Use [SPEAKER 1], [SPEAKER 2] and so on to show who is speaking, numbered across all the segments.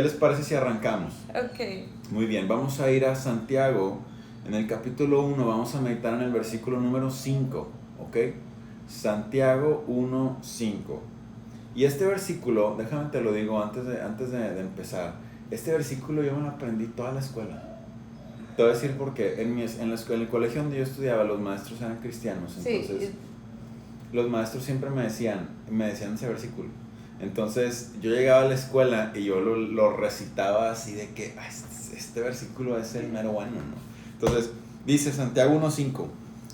[SPEAKER 1] ¿Qué les parece si arrancamos?
[SPEAKER 2] Ok.
[SPEAKER 1] Muy bien, vamos a ir a Santiago. En el capítulo 1 vamos a meditar en el versículo número 5, ¿ok? Santiago 1:5. Y este versículo, déjame te lo digo antes de empezar. Este versículo yo me lo aprendí toda la escuela. Te voy a decir porque en el colegio donde yo estudiaba los maestros eran cristianos, entonces
[SPEAKER 2] Sí,
[SPEAKER 1] los maestros siempre me decían ese versículo. Entonces yo llegaba a la escuela y yo lo recitaba así de que este versículo es el mero bueno, ¿no? Entonces dice Santiago 1:5: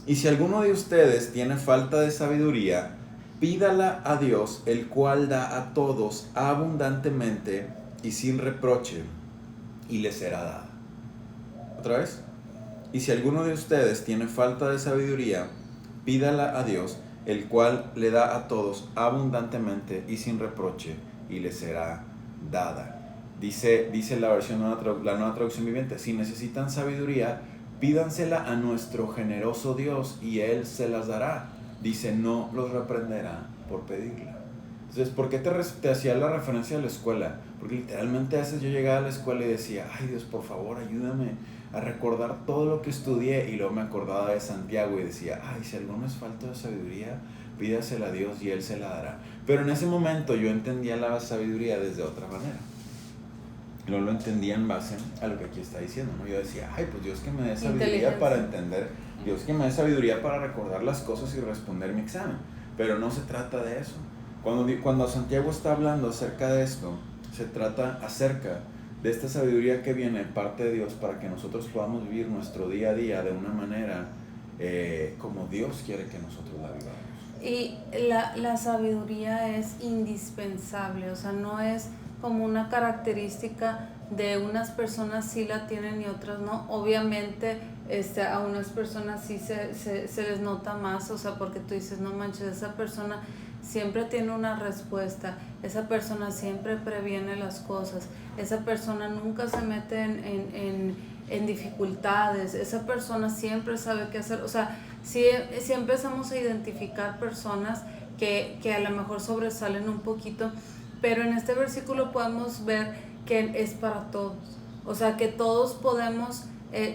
[SPEAKER 1] y si alguno de ustedes tiene falta de sabiduría, pídala a Dios, el cual da a todos abundantemente y sin reproche, y le será dada. ¿Otra vez? Y si alguno de ustedes tiene falta de sabiduría, pídala a Dios, el cual le da a todos abundantemente y sin reproche, y le será dada. Dice la la nueva traducción viviente: si necesitan sabiduría, pídansela a nuestro generoso Dios y Él se las dará. Dice, no los reprenderá por pedirla. Entonces, ¿por qué te hacía la referencia a la escuela? Porque literalmente a veces yo llegaba a la escuela y decía, ay Dios, por favor, ayúdame a recordar todo lo que estudié, y luego me acordaba de Santiago y decía, ay, si alguno es falta de sabiduría, pídasela a Dios y Él se la dará. Pero en ese momento yo entendía la sabiduría desde otra manera. No lo entendía en base a lo que aquí está diciendo, ¿no? Yo decía, ay, pues Dios que me dé sabiduría para entender, Dios que me dé sabiduría para recordar las cosas y responder mi examen. Pero no se trata de eso. Cuando Santiago está hablando acerca de esto, se trata acerca de esta sabiduría que viene de parte de Dios para que nosotros podamos vivir nuestro día a día de una manera como Dios quiere que nosotros la vivamos.
[SPEAKER 2] y la sabiduría es indispensable, o sea, no es como una característica de unas personas sí la tienen y otras no. Obviamente a unas personas sí se les nota más, o sea, porque tú dices, no manches, esa persona siempre tiene una respuesta, esa persona siempre previene las cosas, esa persona nunca se mete en dificultades, esa persona siempre sabe qué hacer. O sea, si empezamos a identificar personas que a lo mejor sobresalen un poquito, pero en este versículo podemos ver que es para todos, o sea, que todos podemos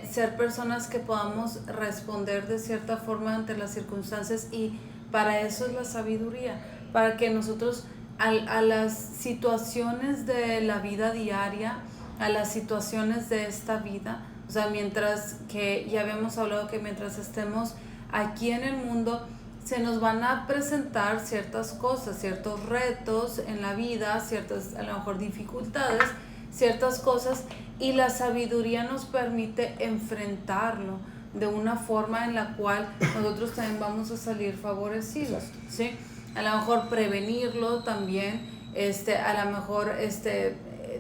[SPEAKER 2] ser personas que podamos responder de cierta forma ante las circunstancias, y para eso es la sabiduría, para que nosotros a las situaciones de la vida diaria, a las situaciones de esta vida, o sea, mientras que ya habíamos hablado que mientras estemos aquí en el mundo, se nos van a presentar ciertas cosas, ciertos retos en la vida, ciertas a lo mejor dificultades, ciertas cosas, y la sabiduría nos permite enfrentarlo de una forma en la cual nosotros también vamos a salir favorecidos, ¿sí? A lo mejor prevenirlo también, a lo mejor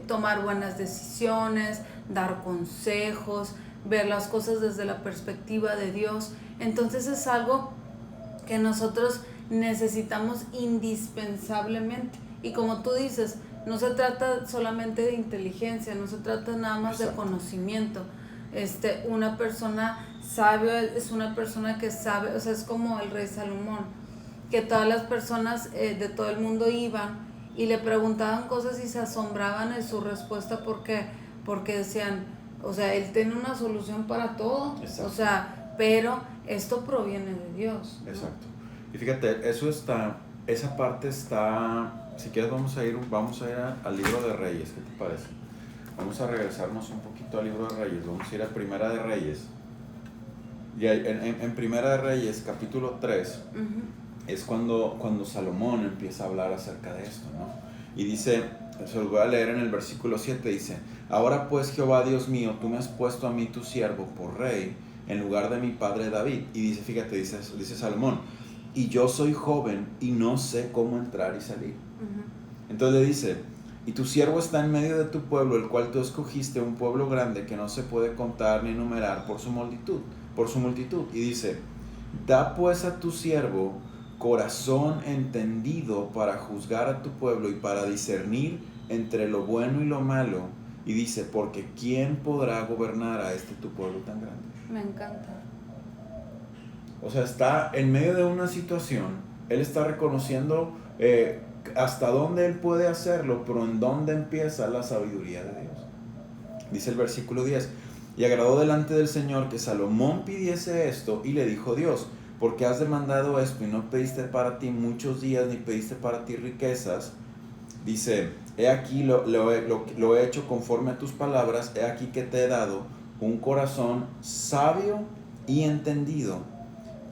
[SPEAKER 2] tomar buenas decisiones, dar consejos, ver las cosas desde la perspectiva de Dios. Entonces es algo que nosotros necesitamos indispensablemente. Y como tú dices, no se trata solamente de inteligencia, no se trata nada más de conocimiento. Una persona sabia es una persona que sabe, o sea, es como el rey Salomón, que todas las personas de todo el mundo iban y le preguntaban cosas y se asombraban de su respuesta, porque decían, o sea, él tiene una solución para todo. Exacto. O sea, pero esto proviene de Dios, ¿no?
[SPEAKER 1] Exacto. Y fíjate, esa parte está, si quieres vamos a ir al libro de Reyes, ¿qué te parece? Vamos a regresarnos un poquito al libro de Reyes, vamos a ir a Primera de Reyes. Y en Primera de Reyes, capítulo 3, es cuando Salomón empieza a hablar acerca de esto, ¿no? Y dice, se lo voy a leer en el versículo 7, dice, ahora pues Jehová Dios mío, tú me has puesto a mí tu siervo por rey en lugar de mi padre David. Y dice, fíjate, dice Salomón, y yo soy joven y no sé cómo entrar y salir. Entonces le dice, y tu siervo está en medio de tu pueblo, el cual tú escogiste, un pueblo grande que no se puede contar ni enumerar por su multitud. Y dice, da pues a tu siervo corazón entendido para juzgar a tu pueblo y para discernir entre lo bueno y lo malo. Y dice, porque ¿quién podrá gobernar a tu pueblo tan grande?
[SPEAKER 2] Me encanta.
[SPEAKER 1] O sea, está en medio de una situación, él está reconociendo hasta dónde él puede hacerlo, pero en dónde empieza la sabiduría de Dios. Dice el versículo 10, y agradó delante del Señor que Salomón pidiese esto, y le dijo Dios, ¿por qué has demandado esto y no pediste para ti muchos días, ni pediste para ti riquezas? Dice, he aquí lo he hecho conforme a tus palabras, he aquí que te he dado un corazón sabio y entendido,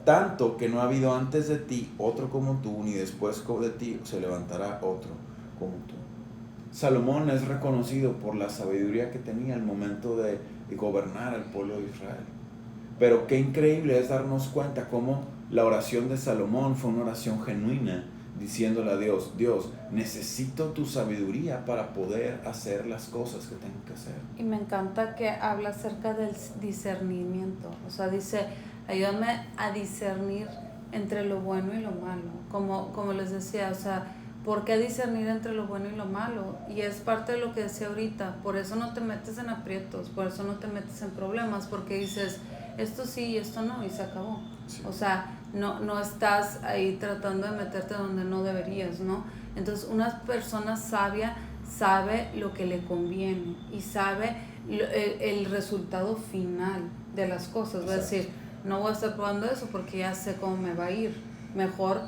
[SPEAKER 1] tanto que no ha habido antes de ti otro como tú, ni después de ti se levantará otro como tú. Salomón es reconocido por la sabiduría que tenía al momento de gobernar al pueblo de Israel. Pero qué increíble es darnos cuenta cómo la oración de Salomón fue una oración genuina, diciéndole a Dios, Dios, necesito tu sabiduría para poder hacer las cosas que tengo que hacer.
[SPEAKER 2] Y me encanta que habla acerca del discernimiento. O sea, dice, ayúdame a discernir entre lo bueno y lo malo. Como les decía, o sea, ¿por qué discernir entre lo bueno y lo malo? Y es parte de lo que decía ahorita. Por eso no te metes en aprietos, por eso no te metes en problemas, porque dices, esto sí y esto no, y se acabó. Sí. O sea, no estás ahí tratando de meterte donde no deberías, ¿no? Entonces, una persona sabia sabe lo que le conviene y sabe el resultado final de las cosas. Va a decir, no voy a estar probando eso porque ya sé cómo me va a ir. Mejor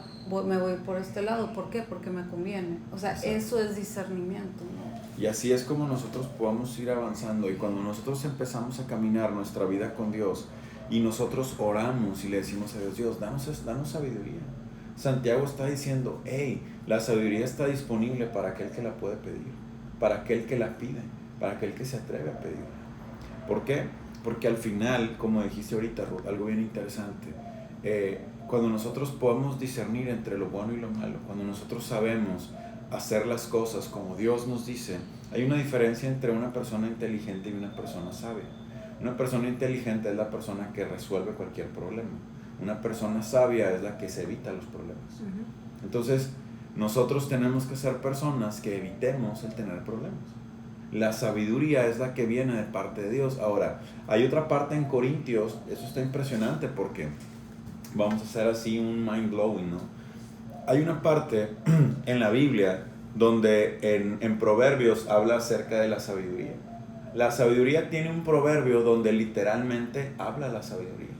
[SPEAKER 2] me voy por este lado. ¿Por qué? Porque me conviene. O sea, exacto, eso es discernimiento, ¿no?
[SPEAKER 1] Y así es como nosotros podamos ir avanzando. Y cuando nosotros empezamos a caminar nuestra vida con Dios y nosotros oramos y le decimos a Dios, Dios, danos sabiduría. Santiago está diciendo, hey, la sabiduría está disponible para aquel que la puede pedir, para aquel que la pide, para aquel que se atreve a pedirla. ¿Por qué? Porque al final, como dijiste ahorita, Ruth, algo bien interesante, cuando nosotros podemos discernir entre lo bueno y lo malo, cuando nosotros sabemos hacer las cosas como Dios nos dice, hay una diferencia entre una persona inteligente y una persona sabia. Una persona inteligente es la persona que resuelve cualquier problema. Una persona sabia es la que se evita los problemas. Uh-huh. Entonces, nosotros tenemos que ser personas que evitemos el tener problemas. La sabiduría es la que viene de parte de Dios. Ahora, hay otra parte en Corintios, eso está impresionante porque vamos a hacer así un mind blowing, ¿no? Hay una parte en la Biblia donde en Proverbios habla acerca de la sabiduría. La sabiduría tiene un proverbio donde literalmente habla la sabiduría.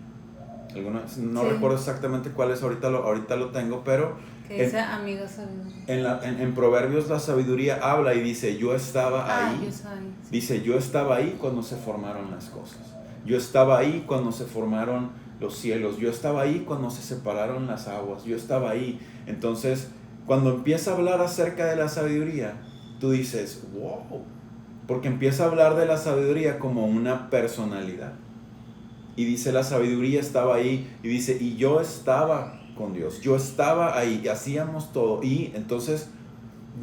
[SPEAKER 1] No recuerdo exactamente cuál es, ahorita lo tengo, pero
[SPEAKER 2] que dice amiga sabiduría.
[SPEAKER 1] En Proverbios la sabiduría habla y dice, yo estaba ahí.
[SPEAKER 2] Sí.
[SPEAKER 1] Dice, yo estaba ahí cuando se formaron las cosas. Yo estaba ahí cuando se formaron los cielos. Yo estaba ahí cuando se separaron las aguas. Yo estaba ahí. Entonces, cuando empieza a hablar acerca de la sabiduría, tú dices, wow. Porque empieza a hablar de la sabiduría como una personalidad. Y dice, la sabiduría estaba ahí. Y dice, y yo estaba con Dios. Yo estaba ahí. Y hacíamos todo. Y entonces,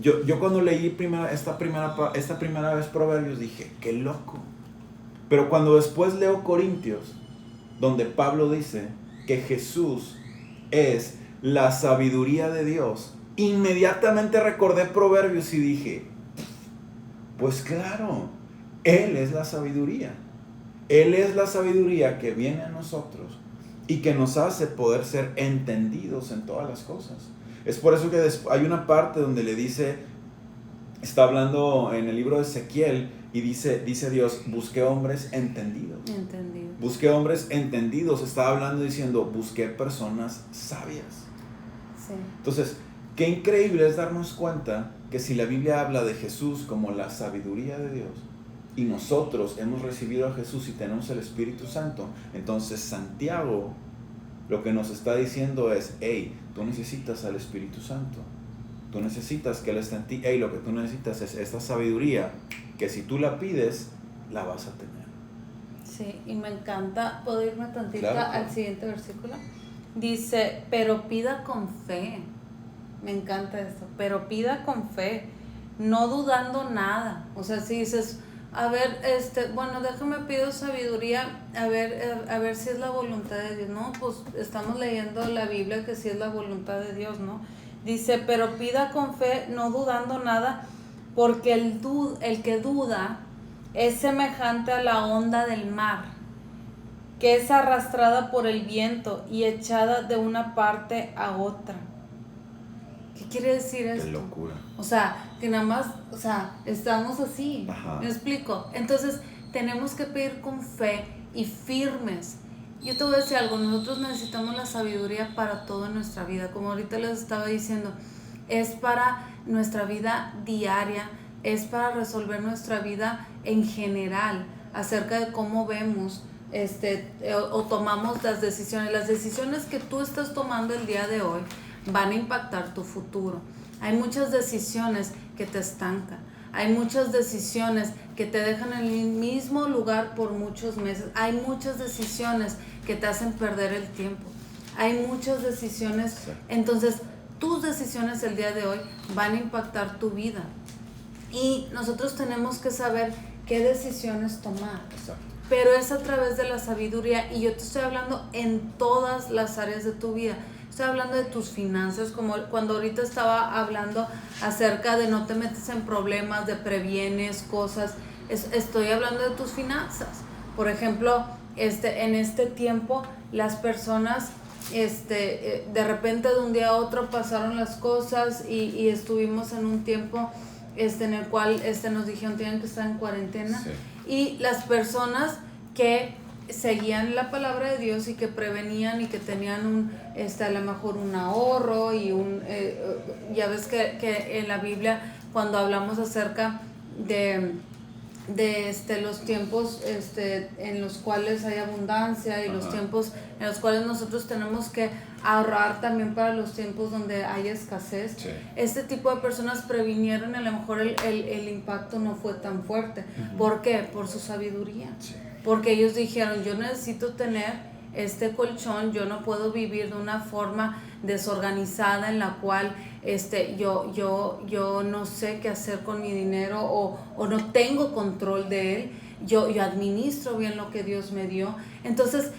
[SPEAKER 1] yo cuando leí esta primera vez Proverbios, dije, qué loco. Pero cuando después leo Corintios, donde Pablo dice que Jesús es la sabiduría de Dios, inmediatamente recordé Proverbios y dije, pues claro, Él es la sabiduría. Él es la sabiduría que viene a nosotros y que nos hace poder ser entendidos en todas las cosas. Es por eso que hay una parte donde le dice, está hablando en el libro de Ezequiel y dice Dios, busqué hombres entendidos. Busqué hombres entendidos, está hablando diciendo, busqué personas sabias.
[SPEAKER 2] Sí.
[SPEAKER 1] Entonces, qué increíble es darnos cuenta que si la Biblia habla de Jesús como la sabiduría de Dios, y nosotros hemos recibido a Jesús y tenemos el Espíritu Santo, entonces Santiago lo que nos está diciendo es, hey, tú necesitas al Espíritu Santo, tú necesitas que Él esté en ti, hey, lo que tú necesitas es esta sabiduría, que si tú la pides, la vas a tener.
[SPEAKER 2] Sí, y me encanta, ¿puedo irme tantito al siguiente versículo? Dice, pero pida con fe, me encanta esto, pero pida con fe, no dudando nada. O sea, si dices, a ver, bueno, déjame pido sabiduría, a ver si es la voluntad de Dios. No, pues estamos leyendo la Biblia que sí es la voluntad de Dios, ¿no? Dice, pero pida con fe, no dudando nada, porque el que duda es semejante a la onda del mar, que es arrastrada por el viento y echada de una parte a otra. ¿Qué quiere decir esto?
[SPEAKER 1] Qué locura.
[SPEAKER 2] O sea, que nada más, o sea, estamos así.
[SPEAKER 1] Ajá.
[SPEAKER 2] ¿Me explico? Entonces, tenemos que pedir con fe y firmes. Yo te voy a decir algo, nosotros necesitamos la sabiduría para toda nuestra vida. Como ahorita les estaba diciendo, es para nuestra vida diaria, es para resolver nuestra vida en general, acerca de cómo vemos o tomamos las decisiones. Las decisiones que tú estás tomando el día de hoy van a impactar tu futuro. Hay muchas decisiones que te estancan. Hay muchas decisiones que te dejan en el mismo lugar por muchos meses. Hay muchas decisiones que te hacen perder el tiempo. Hay muchas decisiones. Entonces, tus decisiones el día de hoy van a impactar tu vida. Y nosotros tenemos que saber qué decisiones tomar.
[SPEAKER 1] Exacto.
[SPEAKER 2] Pero es a través de la sabiduría. Y yo te estoy hablando en todas las áreas de tu vida. Estoy hablando de tus finanzas, como cuando ahorita estaba hablando acerca de no te metes en problemas, de previenes cosas. Estoy hablando de tus finanzas. Por ejemplo, en este tiempo las personas de repente de un día a otro pasaron las cosas y estuvimos en un tiempo en el cual nos dijeron tienen que estar en cuarentena.
[SPEAKER 1] Sí.
[SPEAKER 2] Y las personas que seguían la palabra de Dios y que prevenían y que tenían a lo mejor un ahorro y ya ves que en la Biblia cuando hablamos acerca de los tiempos en los cuales hay abundancia y los tiempos en los cuales nosotros tenemos que ahorrar también para los tiempos donde hay escasez.
[SPEAKER 1] Sí.
[SPEAKER 2] Este tipo de personas previnieron, a lo mejor el impacto no fue tan fuerte.
[SPEAKER 1] Uh-huh.
[SPEAKER 2] ¿Por qué? Por su sabiduría.
[SPEAKER 1] Sí.
[SPEAKER 2] Porque ellos dijeron, yo necesito tener este colchón, yo no puedo vivir de una forma desorganizada en la cual yo no sé qué hacer con mi dinero o no tengo control de él, yo administro bien lo que Dios me dio. Entonces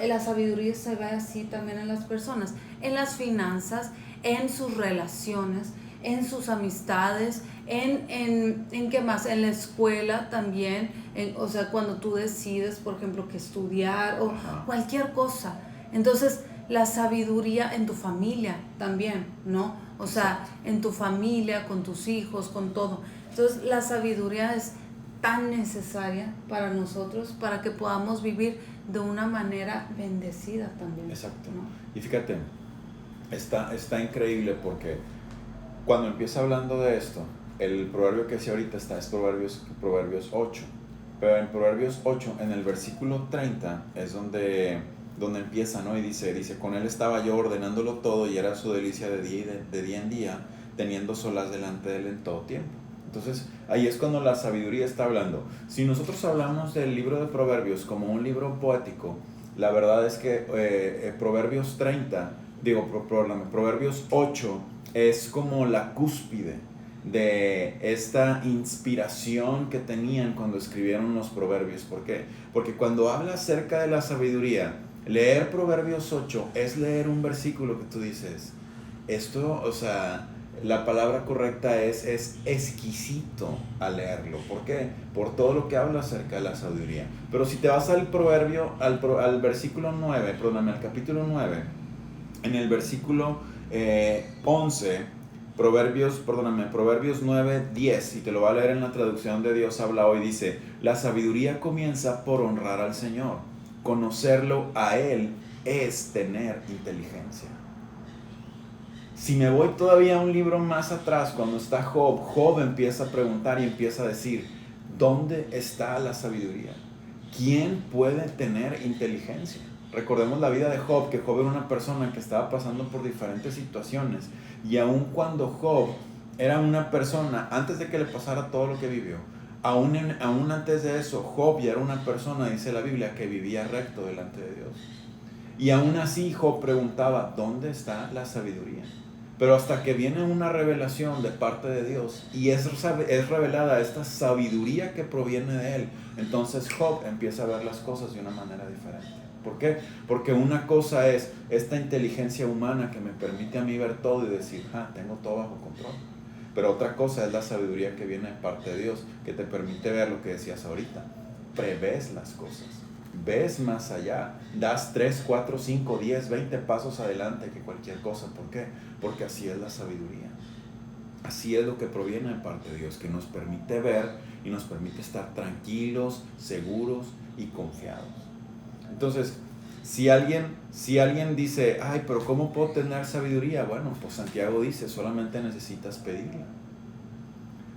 [SPEAKER 2] la sabiduría se ve así también en las personas, en las finanzas, en sus relaciones, en sus amistades, en qué más, en la escuela también, o sea, cuando tú decides, por ejemplo, qué estudiar o cualquier cosa. Entonces, la sabiduría en tu familia también, ¿no? O sea, en tu familia, con tus hijos, con todo. Entonces, la sabiduría es tan necesaria para nosotros, para que podamos vivir de una manera bendecida también.
[SPEAKER 1] Exacto.
[SPEAKER 2] ¿No?
[SPEAKER 1] Y fíjate, está increíble porque cuando empieza hablando de esto, el proverbio que decía ahorita es Proverbios 8. Pero en Proverbios 8, en el versículo 30, es donde empieza, ¿no? Y dice, con él estaba yo ordenándolo todo y era su delicia de día en día, teniendo solas delante de él en todo tiempo. Entonces, ahí es cuando la sabiduría está hablando. Si nosotros hablamos del libro de Proverbios como un libro poético, la verdad es que Proverbios 8 es como la cúspide de esta inspiración que tenían cuando escribieron los proverbios. ¿Por qué? Porque cuando habla acerca de la sabiduría, leer Proverbios 8 es leer un versículo que tú dices, esto, o sea, la palabra correcta es exquisito al leerlo. ¿Por qué? Por todo lo que habla acerca de la sabiduría. Pero si te vas al proverbio, al versículo 9, al capítulo 9, en el versículo 11, Proverbios 9:10, y te lo voy a leer en la traducción de Dios habla hoy, dice, la sabiduría comienza por honrar al Señor, conocerlo a Él es tener inteligencia. Si me voy todavía un libro más atrás, cuando está Job empieza a preguntar y empieza a decir, ¿dónde está la sabiduría? ¿Quién puede tener inteligencia? Recordemos la vida de Job, que Job era una persona que estaba pasando por diferentes situaciones, y aun cuando Job era una persona, antes de que le pasara todo lo que vivió, aún antes de eso, Job ya era una persona, dice la Biblia, que vivía recto delante de Dios. Y aún así Job preguntaba, ¿dónde está la sabiduría? Pero hasta que viene una revelación de parte de Dios y es revelada esta sabiduría que proviene de Él, entonces Job empieza a ver las cosas de una manera diferente. ¿Por qué? Porque una cosa es esta inteligencia humana que me permite a mí ver todo y decir, tengo todo bajo control. Pero otra cosa es la sabiduría que viene de parte de Dios, que te permite ver lo que decías ahorita. Prevés las cosas, ves más allá, das 3, 4, 5, 10, 20 pasos adelante que cualquier cosa. ¿Por qué? Porque así es la sabiduría. Así es lo que proviene de parte de Dios, que nos permite ver y nos permite estar tranquilos, seguros y confiados. Entonces, si alguien dice, ay, pero ¿cómo puedo tener sabiduría? Bueno, pues Santiago dice, solamente necesitas pedirla.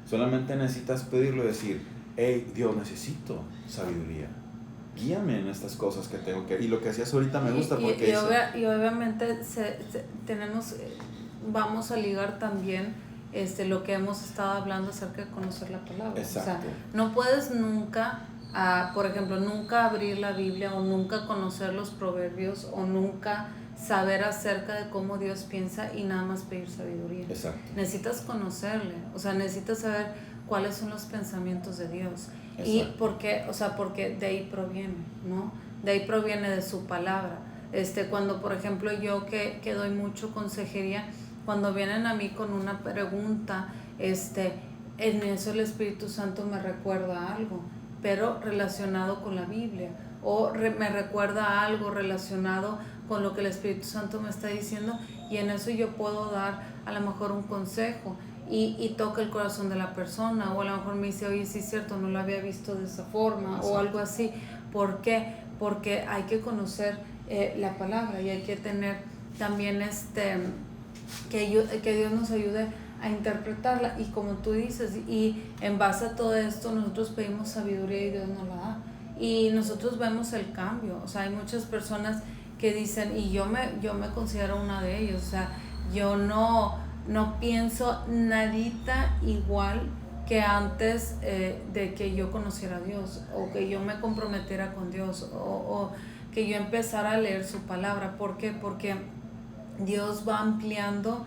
[SPEAKER 1] Solamente necesitas pedirlo y decir, hey, Dios, necesito sabiduría. Guíame en estas cosas que tengo que... Y lo que hacías ahorita me gusta porque...
[SPEAKER 2] Y obviamente vamos a ligar también lo que hemos estado hablando acerca de conocer la palabra.
[SPEAKER 1] Exacto.
[SPEAKER 2] O sea, no puedes nunca, por ejemplo, nunca abrir la Biblia o nunca conocer los proverbios o nunca saber acerca de cómo Dios piensa y nada más pedir sabiduría.
[SPEAKER 1] Exacto.
[SPEAKER 2] Necesitas conocerle, o sea, necesitas saber cuáles son los pensamientos de Dios.
[SPEAKER 1] Exacto.
[SPEAKER 2] Y porque de ahí proviene, ¿no? De ahí proviene de su palabra. Cuando, por ejemplo, yo que doy mucho consejería, cuando vienen a mí con una pregunta, en eso el Espíritu Santo me recuerda algo, pero relacionado con la Biblia, o me recuerda algo relacionado con lo que el Espíritu Santo me está diciendo, y en eso yo puedo dar a lo mejor un consejo y toca el corazón de la persona, o a lo mejor me dice, oye, sí es cierto, no lo había visto de esa forma. Exacto. O algo así. ¿Por qué? Porque hay que conocer la palabra y hay que tener también que Dios nos ayude a interpretarla, y como tú dices, y en base a todo esto nosotros pedimos sabiduría y Dios nos la da, y nosotros vemos el cambio. O sea, hay muchas personas que dicen, y yo me considero una de ellos, o sea, yo no pienso nadita igual que antes de que yo conociera a Dios, o que yo me comprometiera con Dios, o que yo empezara a leer su palabra. ¿Por qué? Porque Dios va ampliando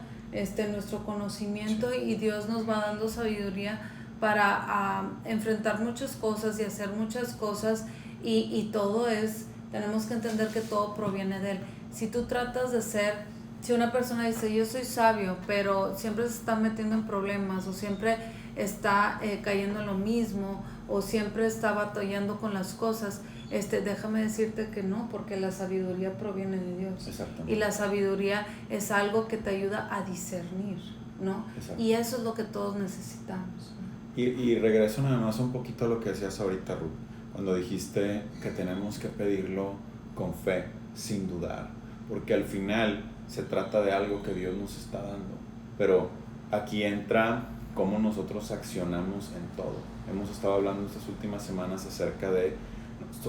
[SPEAKER 2] nuestro conocimiento, y Dios nos va dando sabiduría para enfrentar muchas cosas y hacer muchas cosas, y todo tenemos que entender que todo proviene de Él. Si tú tratas de si una persona dice, yo soy sabio, pero siempre se está metiendo en problemas, o siempre está cayendo en lo mismo, o siempre está batallando con las cosas, déjame decirte que no, porque la sabiduría proviene de Dios.
[SPEAKER 1] Exactamente.
[SPEAKER 2] Y la sabiduría es algo que te ayuda a discernir, ¿no?
[SPEAKER 1] Exacto.
[SPEAKER 2] Y eso es lo que todos necesitamos.
[SPEAKER 1] Y regreso nada más un poquito a lo que decías ahorita, Ruth, cuando dijiste que tenemos que pedirlo con fe, sin dudar, porque al final se trata de algo que Dios nos está dando. Pero aquí entra cómo nosotros accionamos en todo. Hemos estado hablando estas últimas semanas acerca de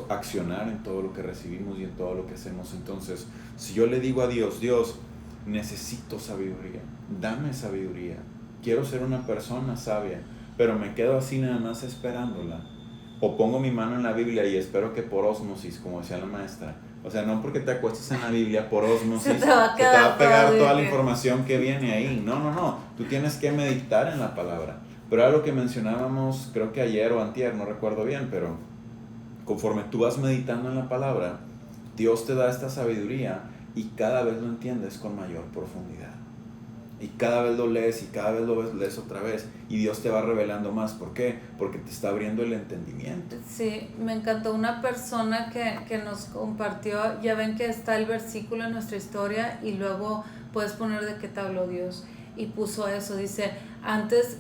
[SPEAKER 1] accionar en todo lo que recibimos y en todo lo que hacemos. Entonces, si yo le digo a Dios, Dios, necesito sabiduría, dame sabiduría, quiero ser una persona sabia, pero me quedo así nada más esperándola, o pongo mi mano en la Biblia y espero que por ósmosis, como decía la maestra, o sea, no porque te acuestes en la Biblia por ósmosis se te va a pegar toda la información que viene ahí. No, tú tienes que meditar en la palabra. Pero era lo que mencionábamos, creo que ayer o antier, no recuerdo bien, pero conforme tú vas meditando en la palabra, Dios te da esta sabiduría y cada vez lo entiendes con mayor profundidad. Y cada vez lo lees y cada vez lo lees otra vez, y Dios te va revelando más. ¿Por qué? Porque te está abriendo el entendimiento.
[SPEAKER 2] Sí, me encantó una persona que nos compartió, ya ven que está el versículo en nuestra historia y luego puedes poner de qué te habló Dios, y puso eso, dice, antes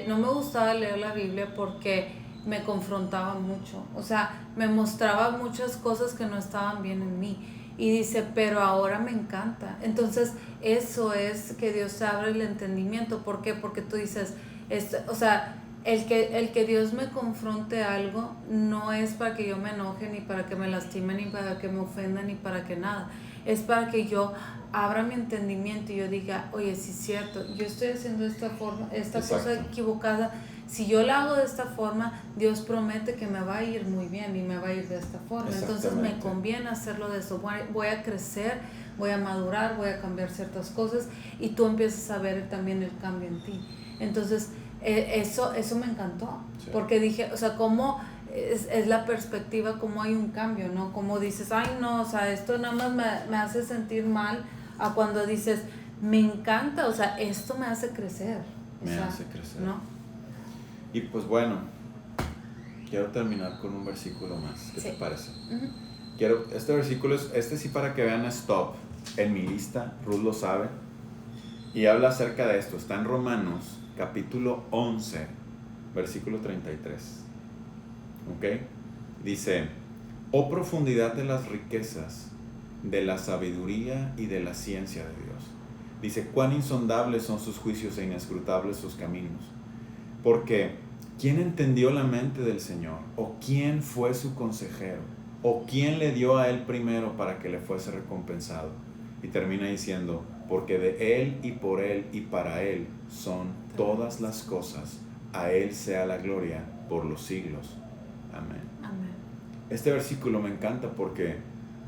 [SPEAKER 2] no me gustaba leer la Biblia porque me confrontaba mucho, o sea, me mostraba muchas cosas que no estaban bien en mí. Y dice, pero ahora me encanta. Entonces, eso es que Dios te abre el entendimiento. ¿Por qué? Porque tú dices, o sea, el que Dios me confronte algo no es para que yo me enoje, ni para que me lastime, ni para que me ofenda, ni para que nada. Es para que yo abra mi entendimiento y yo diga, oye, sí es cierto, yo estoy haciendo esta cosa equivocada. Si yo la hago de esta forma, Dios promete que me va a ir muy bien y me va a ir de esta forma. Entonces me conviene hacerlo de eso. Voy a crecer, voy a madurar, voy a cambiar ciertas cosas, y tú empiezas a ver también el cambio en ti. Entonces eso me encantó, sí. Porque dije, o sea, cómo es la perspectiva, cómo hay un cambio, ¿no? Como dices, ay no, o sea, esto nada más me hace sentir mal, a cuando dices, me encanta, o sea, esto me hace crecer.
[SPEAKER 1] Me hace crecer.
[SPEAKER 2] ¿No?
[SPEAKER 1] Y pues bueno, quiero terminar con un versículo más. ¿Qué te parece?
[SPEAKER 2] Uh-huh.
[SPEAKER 1] Este versículo, sí para que vean, es top en mi lista, Ruth lo sabe, y habla acerca de esto. Está en Romanos, capítulo 11, versículo 33. ¿Ok? Dice: oh profundidad de las riquezas, de la sabiduría y de la ciencia de Dios. Dice: cuán insondables son sus juicios e inescrutables sus caminos. Porque ¿quién entendió la mente del Señor? ¿O quién fue su consejero? ¿O quién le dio a él primero para que le fuese recompensado? Y termina diciendo: porque de él y por él y para él son todas las cosas. A él sea la gloria por los siglos. Amén.
[SPEAKER 2] Amén.
[SPEAKER 1] Este versículo me encanta porque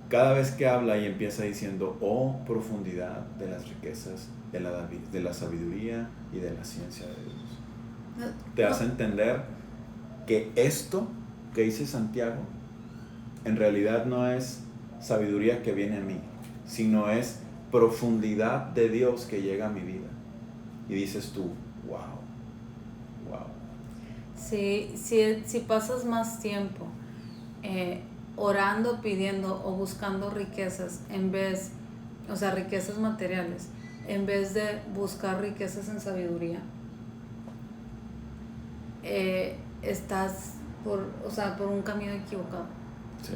[SPEAKER 1] cada vez que habla y empieza diciendo: oh profundidad de las riquezas, de la sabiduría y de la ciencia de Dios, te hace entender que esto que dice Santiago en realidad no es sabiduría que viene a mí, sino es profundidad de Dios que llega a mi vida. Y dices tú: wow.
[SPEAKER 2] Si pasas más tiempo orando, pidiendo o buscando riquezas riquezas materiales, en vez de buscar riquezas en sabiduría, estás por un camino equivocado.
[SPEAKER 1] Sí.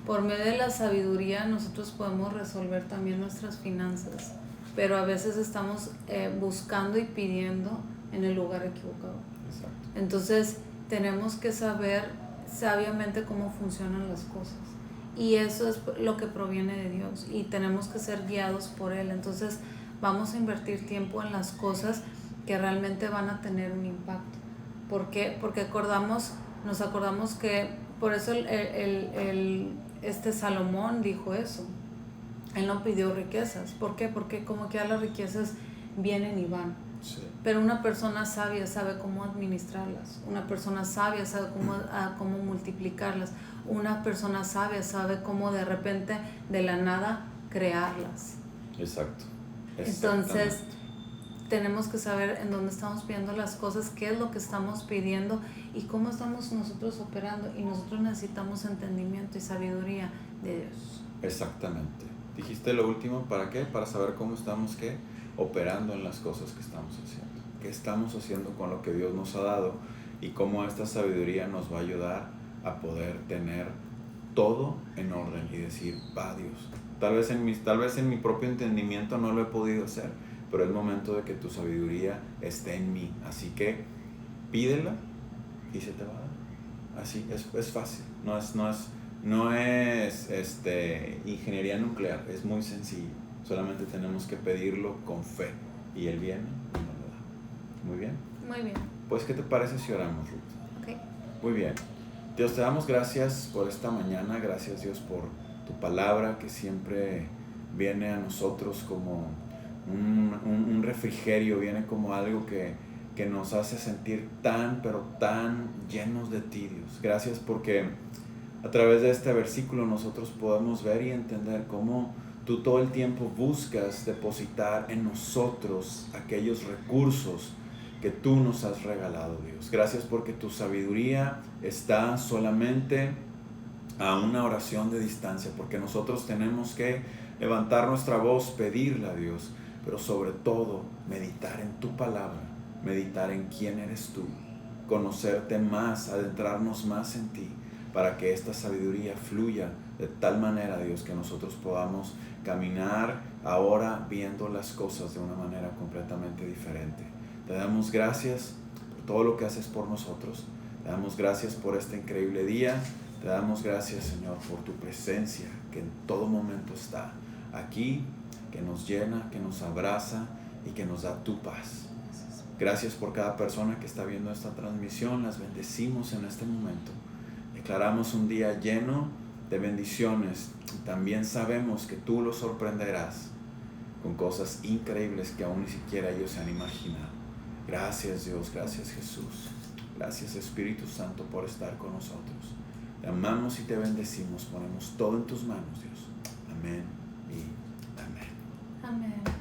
[SPEAKER 2] Por medio de la sabiduría nosotros podemos resolver también nuestras finanzas, pero a veces estamos buscando y pidiendo en el lugar equivocado.
[SPEAKER 1] Exacto.
[SPEAKER 2] Entonces tenemos que saber sabiamente cómo funcionan las cosas, y eso es lo que proviene de Dios, y tenemos que ser guiados por Él. Entonces vamos a invertir tiempo en las cosas que realmente van a tener un impacto. ¿Por qué? Porque nos acordamos que por eso Salomón dijo eso. Él no pidió riquezas. ¿Por qué? Porque como que las riquezas vienen y van.
[SPEAKER 1] Sí.
[SPEAKER 2] Pero una persona sabia sabe cómo administrarlas. Una persona sabia sabe cómo multiplicarlas. Una persona sabia sabe cómo de repente, de la nada, crearlas.
[SPEAKER 1] Exacto.
[SPEAKER 2] Entonces tenemos que saber en dónde estamos pidiendo las cosas, qué es lo que estamos pidiendo y cómo estamos nosotros operando. Y nosotros necesitamos entendimiento y sabiduría de Dios.
[SPEAKER 1] Exactamente. Dijiste lo último, ¿para qué? Para saber cómo estamos operando en las cosas que estamos haciendo. ¿Qué estamos haciendo con lo que Dios nos ha dado? Y cómo esta sabiduría nos va a ayudar a poder tener todo en orden y decir: va Dios. Tal vez en mi propio entendimiento no lo he podido hacer, pero es momento de que tu sabiduría esté en mí. Así que pídela y se te va a dar. Así es fácil. No es ingeniería nuclear, es muy sencillo. Solamente tenemos que pedirlo con fe y Él viene y nos lo da. Muy bien.
[SPEAKER 2] Muy bien.
[SPEAKER 1] Pues, ¿qué te parece si oramos, Ruth?
[SPEAKER 2] Okay.
[SPEAKER 1] Muy bien. Dios, te damos gracias por esta mañana. Gracias, Dios, por tu palabra que siempre viene a nosotros como un refrigerio, viene como algo que nos hace sentir pero tan llenos de ti, Dios. Gracias porque a través de este versículo nosotros podemos ver y entender cómo tú todo el tiempo buscas depositar en nosotros aquellos recursos que tú nos has regalado, Dios. Gracias porque tu sabiduría está solamente a una oración de distancia, porque nosotros tenemos que levantar nuestra voz, pedirle a Dios, pero sobre todo meditar en tu palabra, meditar en quién eres tú, conocerte más, adentrarnos más en ti, para que esta sabiduría fluya de tal manera, Dios, que nosotros podamos caminar ahora viendo las cosas de una manera completamente diferente. Te damos gracias por todo lo que haces por nosotros. Te damos gracias por este increíble día. Te damos gracias, Señor, por tu presencia que en todo momento está aquí, que nos llena, que nos abraza y que nos da tu paz. Gracias por cada persona que está viendo esta transmisión. Las bendecimos en este momento. Declaramos un día lleno de bendiciones. También sabemos que tú los sorprenderás con cosas increíbles que aún ni siquiera ellos se han imaginado. Gracias, Dios. Gracias, Jesús. Gracias, Espíritu Santo, por estar con nosotros. Te amamos y te bendecimos. Ponemos todo en tus manos, Dios. Amén y amén.
[SPEAKER 2] Amén.